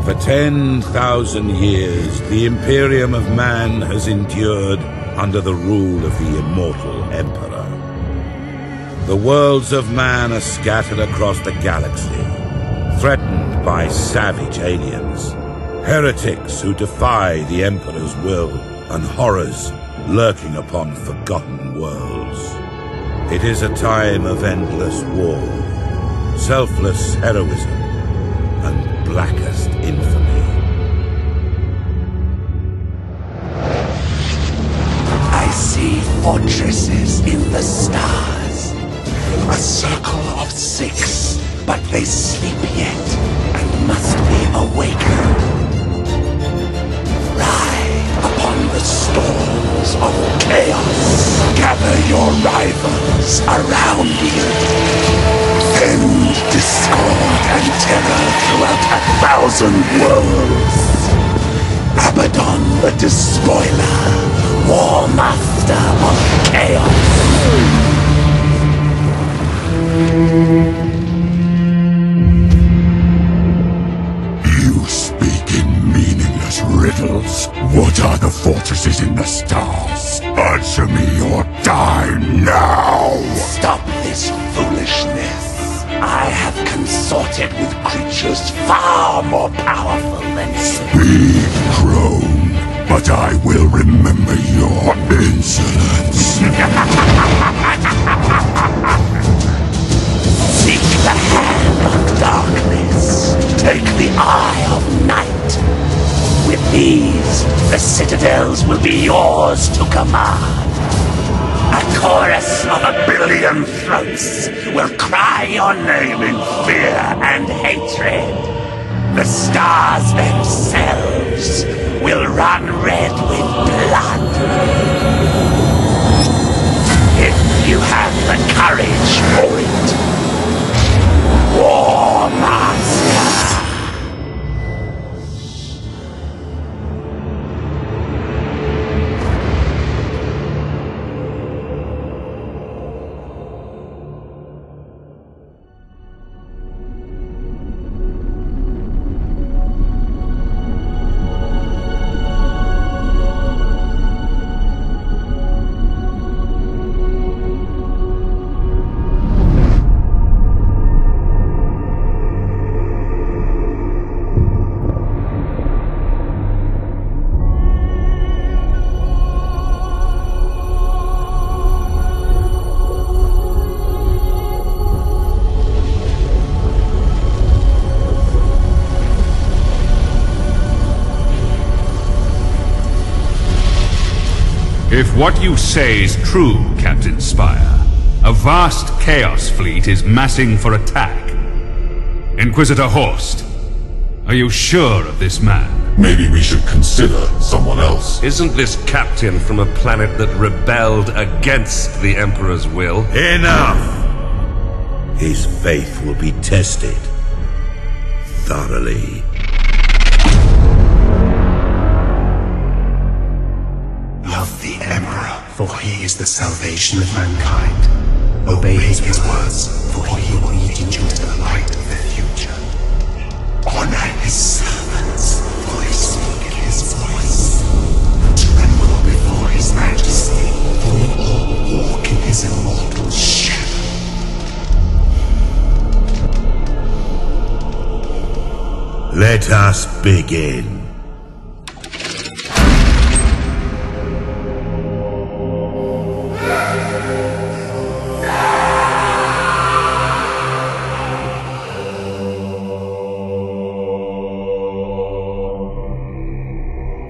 For 10,000 years, the imperium of man has endured under the rule of the immortal Emperor. The worlds of man are scattered across the galaxy, threatened by savage aliens, heretics who defy the Emperor's will, and horrors lurking upon forgotten worlds. It is a time of endless war, selfless heroism, and blackest infamy. I see fortresses in the stars. A circle of 6, but they sleep yet and must be awakened. Ride upon the storms of chaos. Gather your rivals around you. Send discord and terror throughout 1,000 worlds. Abaddon the Despoiler, warmaster of chaos. You speak in meaningless riddles. What are the fortresses in the stars? Answer me or die now! Stop this foolishness. I have consorted with creatures far more powerful than you. Speak, crone, but I will remember your insolence. Seek the hand of darkness. Take the eye of night. With these, the citadels will be yours to command. A chorus of 1 billion throats will cry your name in fear and hatred. The stars themselves will run red with blood. If you have the courage for it. Warmaster. If what you say is true, Captain Spire, a vast Chaos fleet is massing for attack. Inquisitor Horst, are you sure of this man? Maybe we should consider someone else. Isn't this captain from a planet that rebelled against the Emperor's will? Enough! His faith will be tested thoroughly. Love the Emperor, for he is the salvation of mankind. Obey his words, for he will lead you into the light of the future. Honor his servants, for they speak in his voice. Tremble before his majesty, for we all walk in his immortal shadow. Let us begin.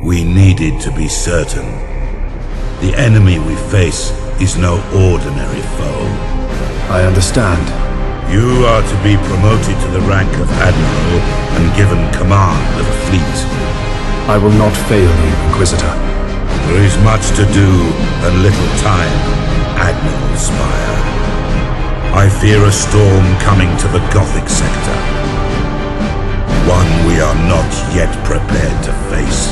We needed to be certain. The enemy we face is no ordinary foe. I understand. You are to be promoted to the rank of Admiral and given command of a fleet. I will not fail you, Inquisitor. There is much to do and little time, Admiral Spire. I fear a storm coming to the Gothic Sector. One we are not yet prepared to face.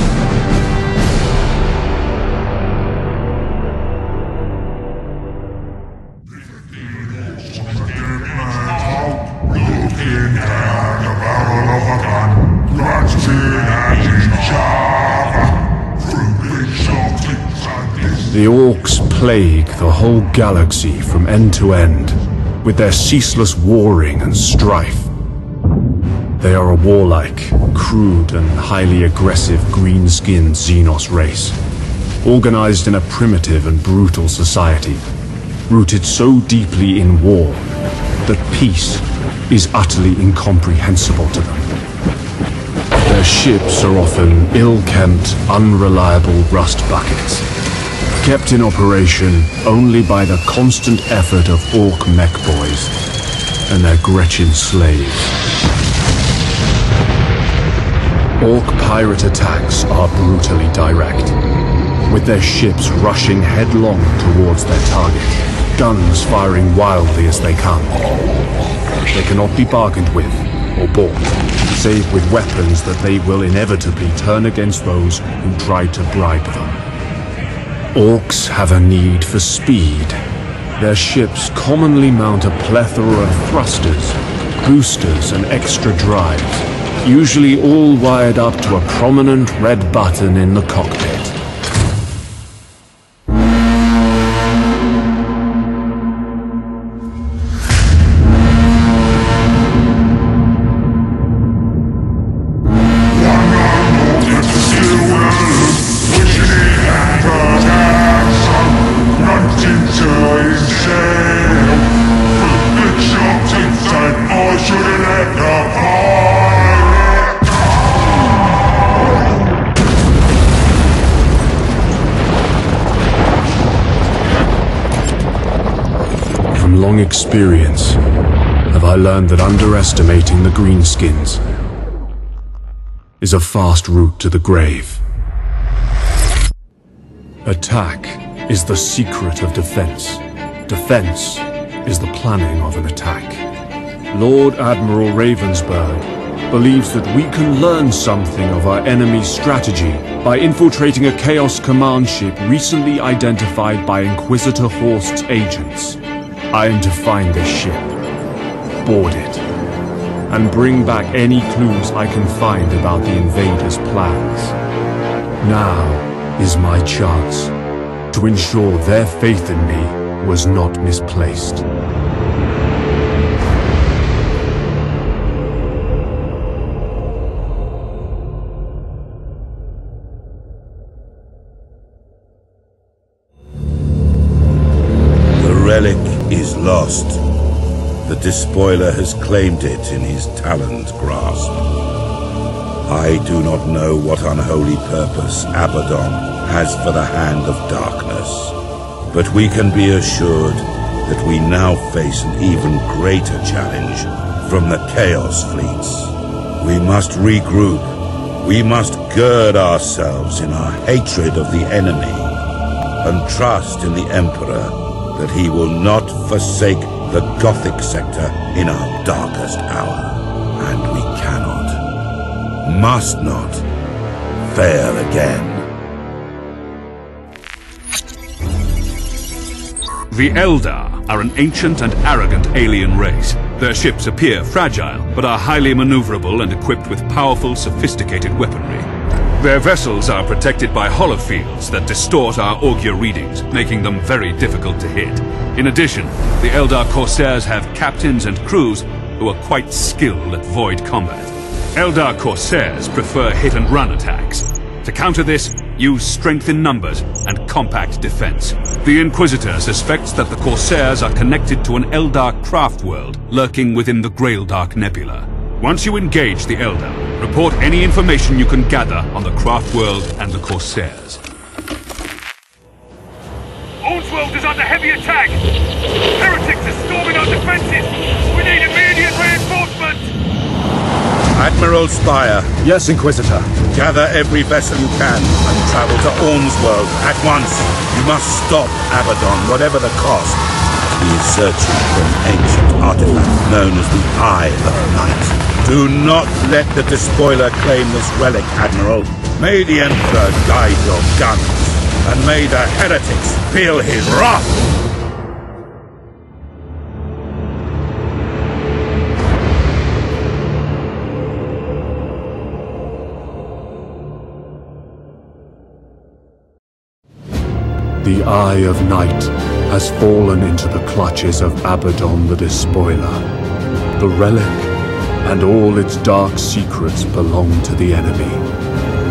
Looking at a barrel of a gun, grudge me The orcs plague the whole galaxy from end to end, with their ceaseless warring and strife. They are a warlike, crude and highly aggressive green-skinned Xenos race, organized in a primitive and brutal society, rooted so deeply in war that peace is utterly incomprehensible to them. Their ships are often ill-kempt, unreliable rust buckets, kept in operation only by the constant effort of orc mech boys and their Gretchen slaves. Orc pirate attacks are brutally direct, with their ships rushing headlong towards their target, guns firing wildly as they come. They cannot be bargained with or bought, save with weapons that they will inevitably turn against those who try to bribe them. Orcs have a need for speed. Their ships commonly mount a plethora of thrusters, boosters, and extra drives, usually all wired up to a prominent red button in the cockpit. Experience have I learned that underestimating the greenskins is a fast route to the grave. Attack is the secret of defense. Defense is the planning of an attack. Lord Admiral Ravensburg believes that we can learn something of our enemy's strategy by infiltrating a Chaos command ship recently identified by Inquisitor Horst's agents. I am to find this ship, board it, and bring back any clues I can find about the invaders' plans. Now is my chance to ensure their faith in me was not misplaced. The relic is lost. The Despoiler has claimed it in his taloned grasp. I do not know what unholy purpose Abaddon has for the Hand of Darkness, but we can be assured that we now face an even greater challenge from the Chaos fleets. We must regroup. We must gird ourselves in our hatred of the enemy and trust in the Emperor that he will not forsake the Gothic Sector in our darkest hour. And we cannot, must not, fail again. The Eldar are an ancient and arrogant alien race. Their ships appear fragile, but are highly maneuverable and equipped with powerful, sophisticated weaponry. Their vessels are protected by holofields that distort our augur readings, making them very difficult to hit. In addition, the Eldar Corsairs have captains and crews who are quite skilled at void combat. Eldar Corsairs prefer hit-and-run attacks. To counter this, use strength in numbers and compact defense. The Inquisitor suspects that the Corsairs are connected to an Eldar craft world lurking within the Graildark Nebula. Once you engage the Eldar, report any information you can gather on the craft world and the Corsairs. World is under heavy attack! Heretics are storming our defenses! We need immediate reinforcement! Admiral Spire. Yes, Inquisitor. Gather every vessel you can and travel to World at once. You must stop Abaddon, whatever the cost. He is searching for an ancient artifact known as the Eye of Night. Do not let the Despoiler claim this relic, Admiral. May the Emperor guide your guns, and may the heretics feel his wrath! The Eye of Night has fallen into the clutches of Abaddon the Despoiler. The relic and all its dark secrets belong to the enemy.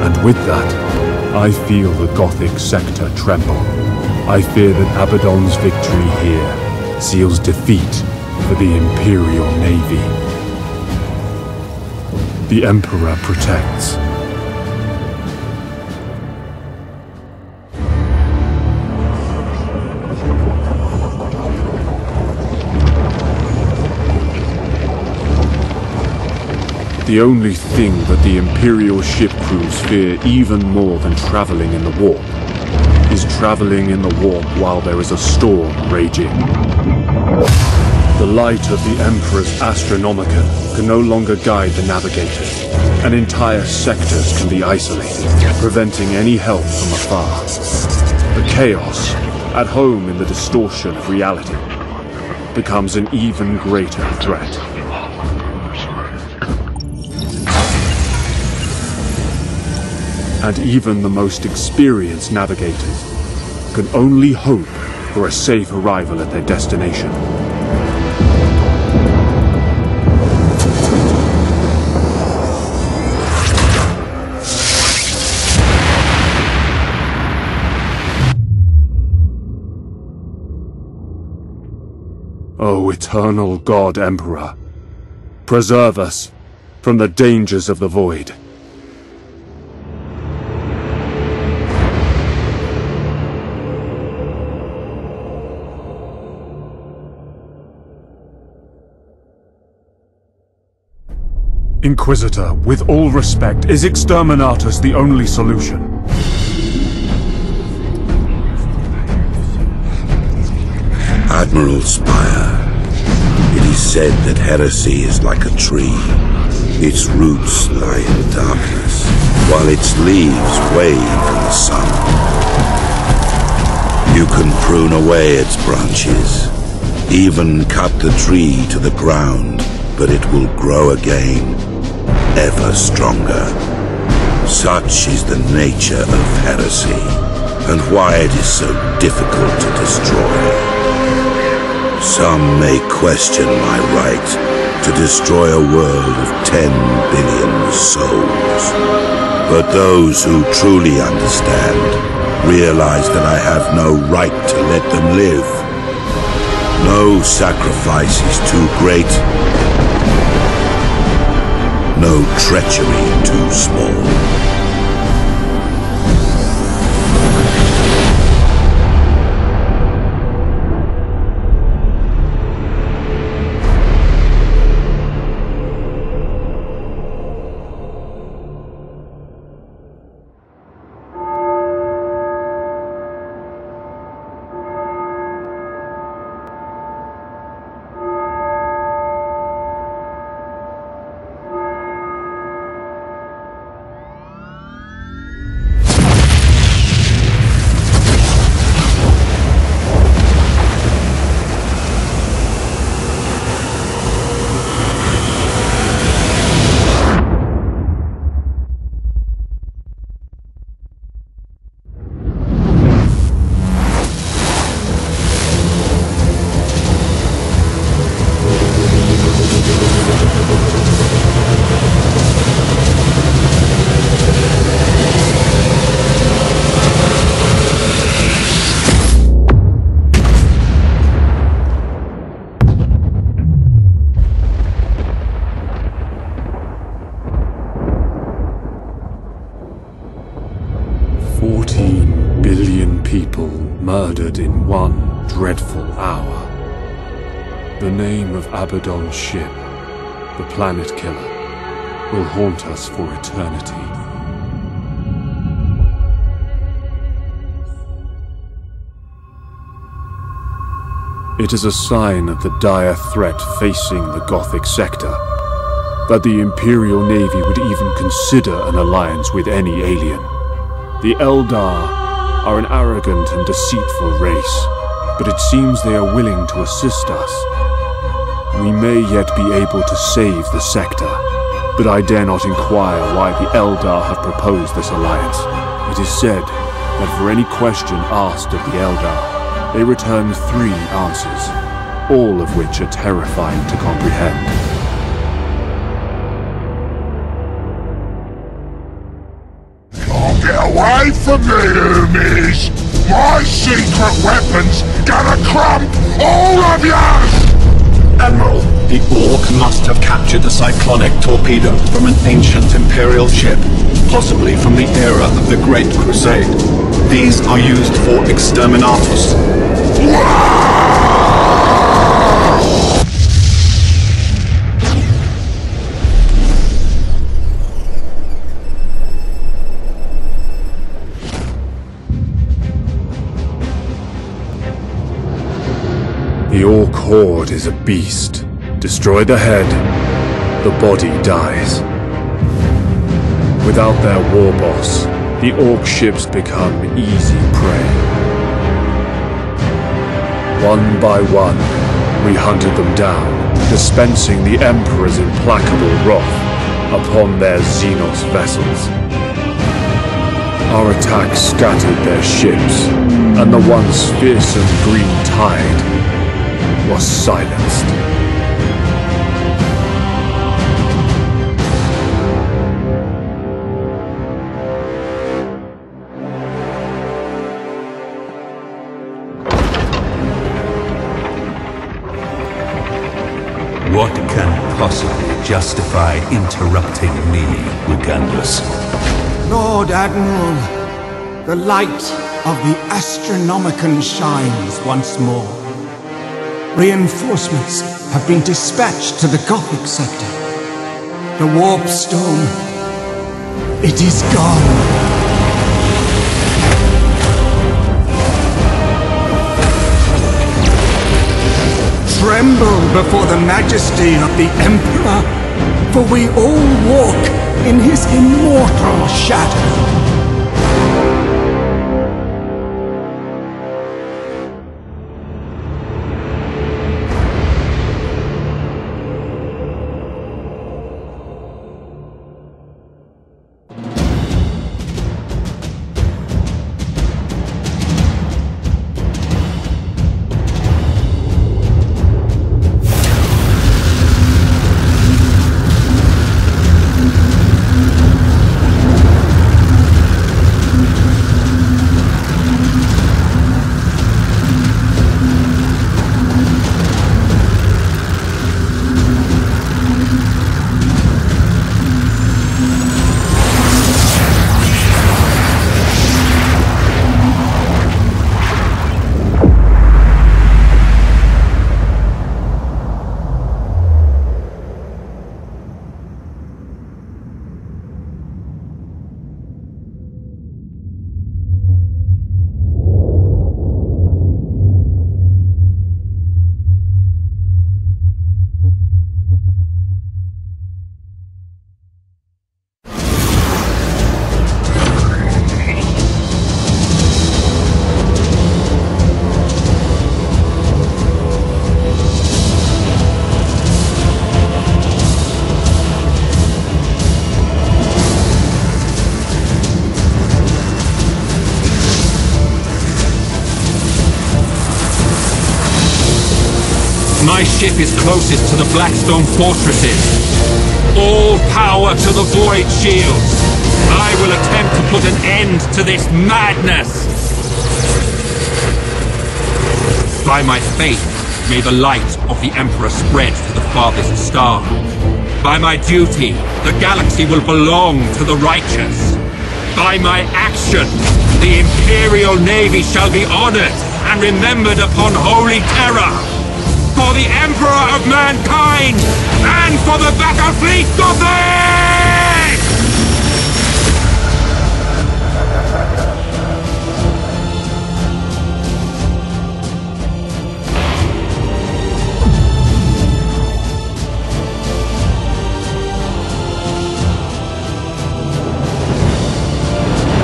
And with that, I feel the Gothic Sector tremble. I fear that Abaddon's victory here seals defeat for the Imperial Navy. The Emperor protects. The only thing that the Imperial ship crews fear even more than traveling in the warp is traveling in the warp while there is a storm raging. The light of the Emperor's Astronomicon can no longer guide the navigators, and entire sectors can be isolated, preventing any help from afar. The chaos, at home in the distortion of reality, becomes an even greater threat. And even the most experienced navigators can only hope for a safe arrival at their destination. O eternal God Emperor, preserve us from the dangers of the void. Inquisitor, with all respect, is Exterminatus the only solution? Admiral Spire, it is said that heresy is like a tree. Its roots lie in darkness, while its leaves wave in the sun. You can prune away its branches, even cut the tree to the ground, but it will grow again, ever stronger. Such is the nature of heresy, and why it is so difficult to destroy. Some may question my right to destroy a world of 10 billion souls, but those who truly understand realize that I have no right to let them live. No sacrifice is too great, no treachery too small. Murdered in one dreadful hour. The name of Abaddon's ship, the Planet Killer, will haunt us for eternity. It is a sign of the dire threat facing the Gothic Sector that the Imperial Navy would even consider an alliance with any alien. The Eldar are an arrogant and deceitful race, but it seems they are willing to assist us. We may yet be able to save the sector, but I dare not inquire why the Eldar have proposed this alliance. It is said but for any question asked of the Eldar, they return 3 answers, all of which are terrifying to comprehend. Can't get away from me, OMENS! My secret weapons gonna crump all of you! Admiral, the Orc must have captured the cyclonic torpedo from an ancient Imperial ship, possibly from the era of the Great Crusade. These are used for exterminatus. The Orc horde is a beast. Destroy the head, the body dies. Without their war boss, the Orc ships become easy prey. One by one, we hunted them down, dispensing the Emperor's implacable wrath upon their Xenos vessels. Our attack scattered their ships, and the once fearsome Green Tide was silenced. What can possibly justify interrupting me, Regardless? Lord Admiral, the light of the Astronomicon shines once more. Reinforcements have been dispatched to the Gothic Sector. The warp stone, it is gone. Tremble before the majesty of the Emperor, for we all walk in his immortal shadow. My ship is closest to the Blackstone fortresses. All power to the Void Shields. I will attempt to put an end to this madness. By my faith, may the light of the Emperor spread to the farthest star. By my duty, the galaxy will belong to the righteous. By my action, the Imperial Navy shall be honored and remembered upon holy terror. For the Emperor of mankind, and for the battlefleet Gothic!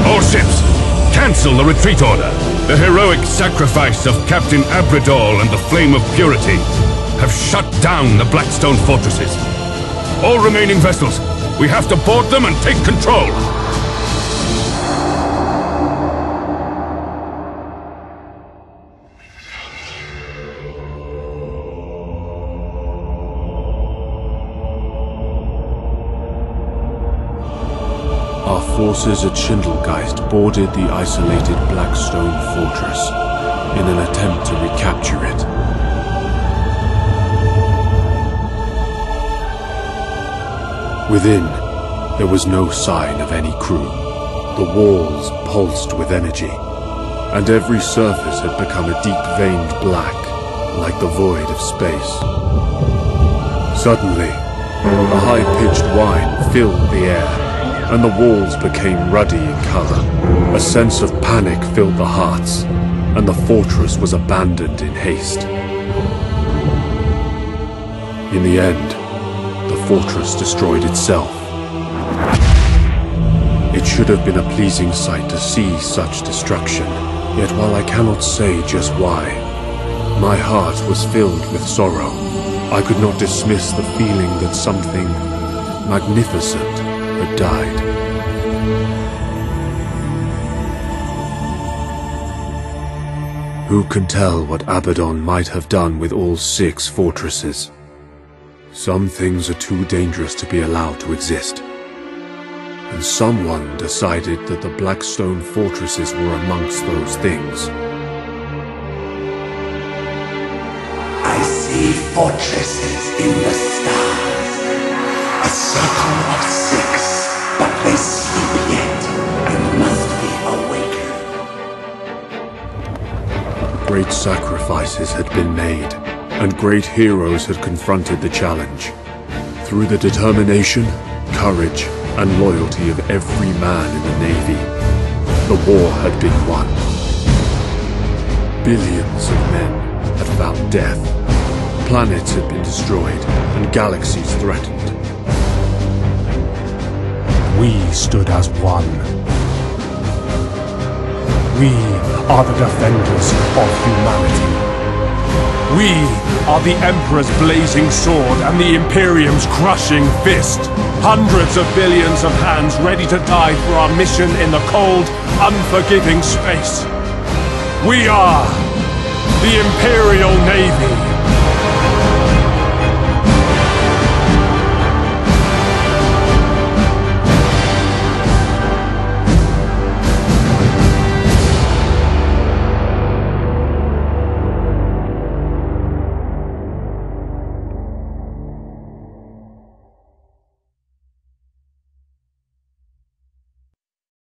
All ships, cancel the retreat order. The heroic sacrifice of Captain Abaddon and the Flame of Purity have shut down the Blackstone fortresses. All remaining vessels, we have to board them and take control. Our forces at Schindelgeist boarded the isolated Blackstone fortress in an attempt to recapture it. Within, there was no sign of any crew. The walls pulsed with energy, and every surface had become a deep-veined black, like the void of space. Suddenly, a high-pitched whine filled the air, and the walls became ruddy in color. A sense of panic filled the hearts, and the fortress was abandoned in haste. In the end, the fortress destroyed itself. It should have been a pleasing sight to see such destruction, yet while I cannot say just why, my heart was filled with sorrow. I could not dismiss the feeling that something magnificent had died. Who can tell what Abaddon might have done with all 6 fortresses? Some things are too dangerous to be allowed to exist. And someone decided that the Blackstone fortresses were amongst those things. I see fortresses in the stars. A circle of 6, but they sleep yet and must be awakened. Great sacrifices had been made, and great heroes had confronted the challenge. Through the determination, courage, and loyalty of every man in the Navy, the war had been won. Billions of men had found death, planets had been destroyed, and galaxies threatened. We stood as one. We are the defenders of humanity. We are the Emperor's blazing sword and the Imperium's crushing fist. Hundreds of billions of hands ready to die for our mission in the cold, unforgiving space. We are the Imperial Navy.